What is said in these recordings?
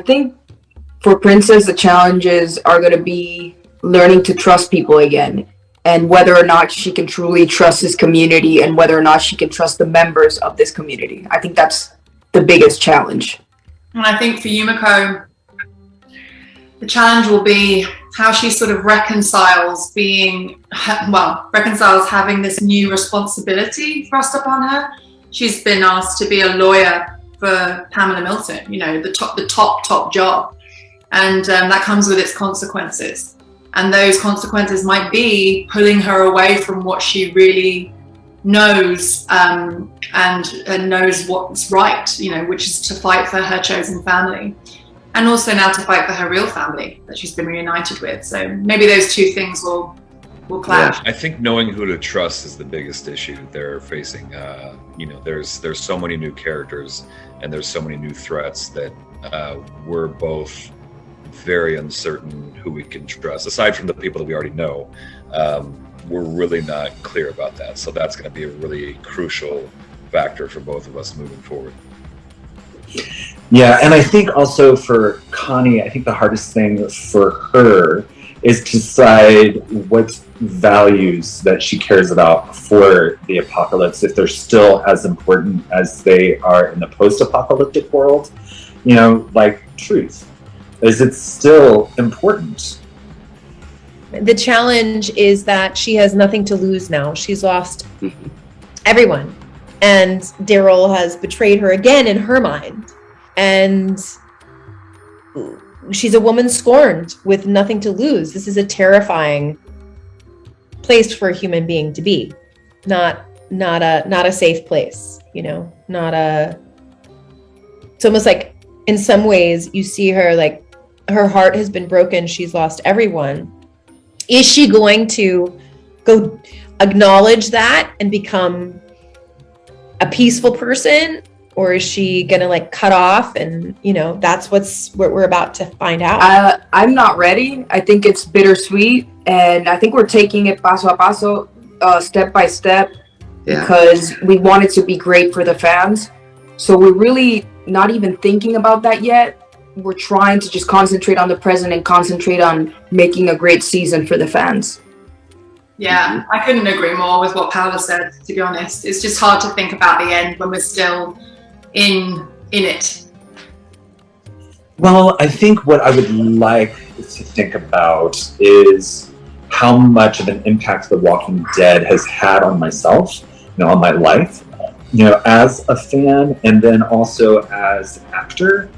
think for Princess, the challenges are going to be learning to trust people again, and whether or not she can truly trust this community, and whether or not she can trust the members of this community. I think that's the biggest challenge. And I think for Yumiko, the challenge will be how she sort of reconciles having this new responsibility thrust upon her. She's been asked to be a lawyer for Pamela Milton, the top job. And that comes with its consequences. And those consequences might be pulling her away from what she really knows, and knows what's right, which is to fight for her chosen family. And also now to fight for her real family that she's been reunited with. So maybe those two things will clash. Yeah, I think knowing who to trust is the biggest issue they're facing. There's so many new characters and there's so many new threats that we're both very uncertain who we can trust. Aside from the people that we already know, we're really not clear about that. So that's going to be a really crucial factor for both of us moving forward. Yeah, and I think also for Connie, I think the hardest thing for her is to decide what values that she cares about for the apocalypse, if they're still as important as they are in the post-apocalyptic world, like truth. Is it still important? The challenge is that she has nothing to lose now. She's lost everyone. And Daryl has betrayed her again in her mind. And she's a woman scorned with nothing to lose. This is a terrifying place for a human being to be. Not a safe place, it's almost like in some ways you see her like her heart has been broken. She's lost everyone. Is she going to go acknowledge that and become a peaceful person? Or is she gonna cut off and that's what we're about to find out? I'm not ready. I think it's bittersweet, and I think we're taking it paso a paso, step by step, because we want it to be great for the fans. So we're really not even thinking about that yet. We're trying to just concentrate on the present and concentrate on making a great season for the fans. Yeah, I couldn't agree more with what Paola said, to be honest. It's just hard to think about the end when we're still in it. Well, I think what I would like to think about is how much of an impact The Walking Dead has had on myself, on my life, as a fan, and then also as an actor.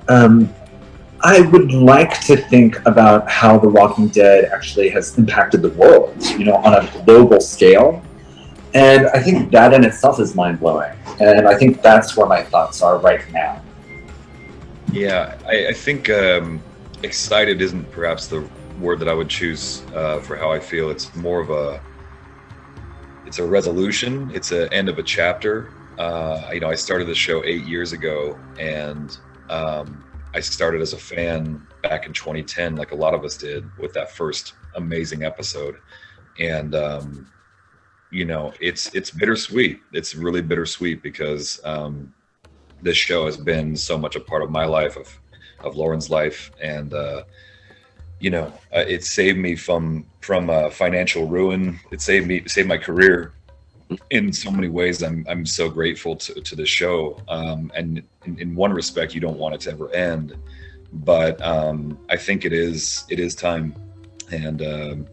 I would like to think about how The Walking Dead actually has impacted the world, on a global scale. And I think that in itself is mind-blowing. And I think that's where my thoughts are right now. Yeah, I think excited isn't perhaps the word that I would choose for how I feel. It's more of it's a resolution. It's an end of a chapter. I started the show 8 years ago, and I started as a fan back in 2010, like a lot of us did, with that first amazing episode. And it's bittersweet. It's really bittersweet because this show has been so much a part of my life, of Lauren's life, and it saved me from financial ruin. It saved my career in so many ways. I'm so grateful to the show, and in one respect, you don't want it to ever end, but I think it is time, and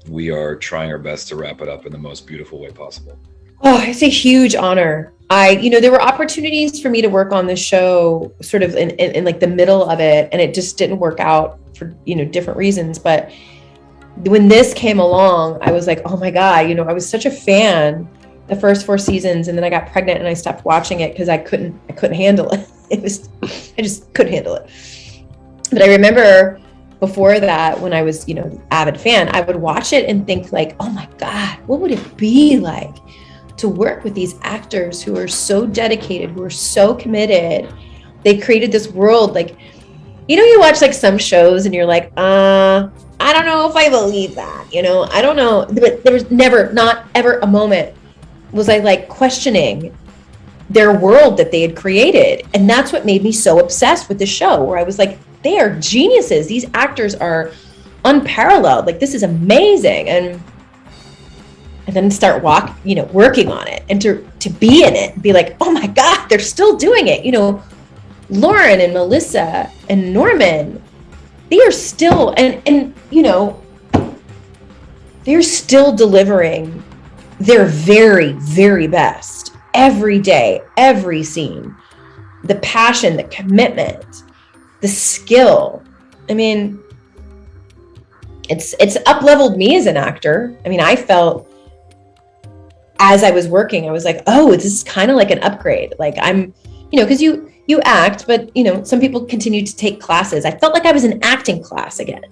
we are trying our best to wrap it up in the most beautiful way possible. Oh, it's a huge honor. There were opportunities for me to work on this show sort of in like the middle of it, and it just didn't work out for, different reasons. But when this came along, I was like, oh my God, I was such a fan the first 4 seasons, and then I got pregnant and I stopped watching it because I couldn't handle it. I just couldn't handle it. But I remember before that, when I was, avid fan, I would watch it and think like, oh my God, what would it be like to work with these actors who are so dedicated, who are so committed? They created this world. Like, you watch like some shows and you're like, I don't know if I believe that, I don't know. But there was never, not ever a moment was I like questioning their world that they had created. And that's what made me so obsessed with the show, where I was like, they are geniuses. These actors are unparalleled. Like, this is amazing. And then start working on it, and to be in it, be like, oh my God, they're still doing it. Lauren and Melissa and Norman, they are still, and they're still delivering their very, very best every day, every scene. The passion, the commitment, the skill. I mean, it's up-leveled me as an actor. I mean, I felt, as I was working, I was like, oh, this is kind of like an upgrade. Like, I'm, because you act, but some people continue to take classes. I felt like I was in acting class again.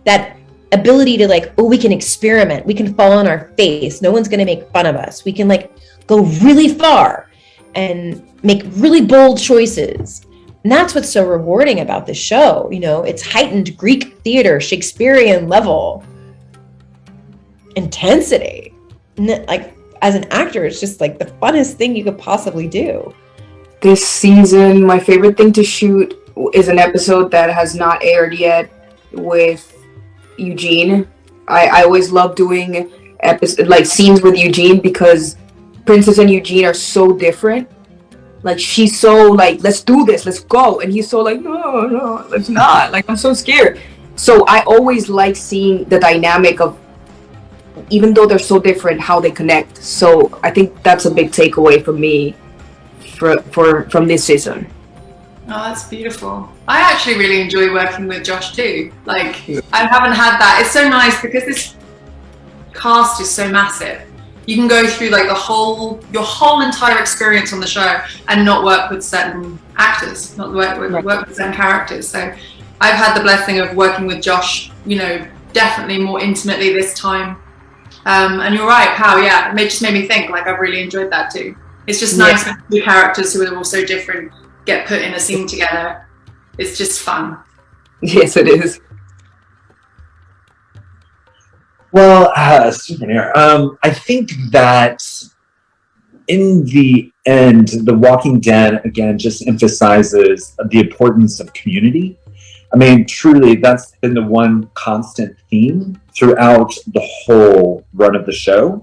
That ability to like, oh, we can experiment, we can fall on our face, no one's going to make fun of us, we can like go really far and make really bold choices. And that's what's so rewarding about the show. It's heightened Greek theater, Shakespearean level intensity. And like, as an actor, it's just like the funnest thing you could possibly do. This season, my favorite thing to shoot is an episode that has not aired yet with Eugene. I always love doing scenes with Eugene, because Princess and Eugene are so different. Like, she's so like, let's do this, let's go, and he's so like, no, let's not. Like, I'm so scared. So I always like seeing the dynamic of, even though they're so different, how they connect. So I think that's a big takeaway for me from this season. Oh, that's beautiful. I actually really enjoy working with Josh too. Like, I haven't had that. It's so nice because this cast is so massive. You can go through like your whole entire experience on the show and not work with certain actors, not work with certain characters. So I've had the blessing of working with Josh, definitely more intimately this time. And you're right, Pao, yeah, it just made me think, like, I've really enjoyed that too. It's just nice when two characters who are all so different get put in a scene together. It's just fun. Yes, it is. Well, Souvenir, I think that in the end, The Walking Dead, again, just emphasizes the importance of community. I mean, truly, that's been the one constant theme throughout the whole run of the show.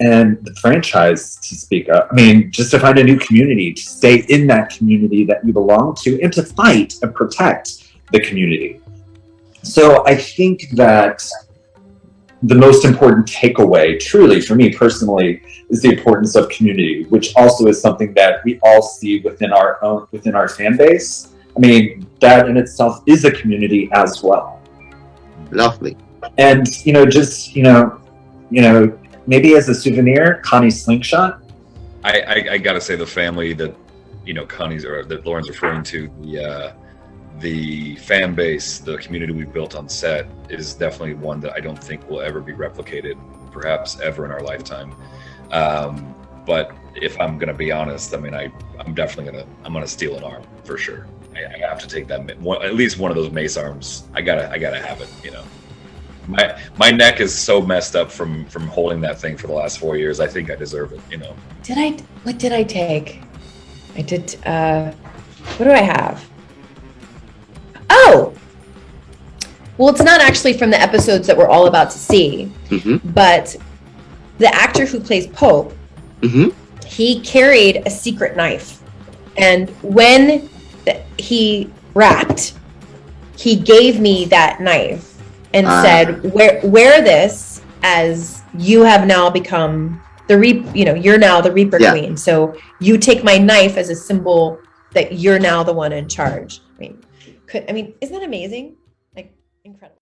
And the franchise, to speak of. I mean, just to find a new community, to stay in that community that you belong to, and to fight and protect the community. So I think that the most important takeaway, truly, for me personally, is the importance of community, which also is something that we all see within our fan base. I mean, that in itself is a community as well. Lovely. And, maybe as a souvenir, Connie's slingshot. I gotta say, the family that Connie's, or that Lauren's referring to, the fan base, the community we've built on set, is definitely one that I don't think will ever be replicated, perhaps ever in our lifetime. But if I'm gonna be honest, I mean, I'm definitely gonna steal an arm for sure. I have to take that at least one of those mace arms. I gotta have it. My neck is so messed up from holding that thing for the last 4 years. I think I deserve it. What did I take? I did. What do I have? Oh, well, it's not actually from the episodes that we're all about to see, but the actor who plays Pope, he carried a secret knife, and when he rapped, he gave me that knife and said, wear this, as you have now become you're now the Reaper Queen. So you take my knife as a symbol that you're now the one in charge. I mean, isn't that amazing? Like, incredible.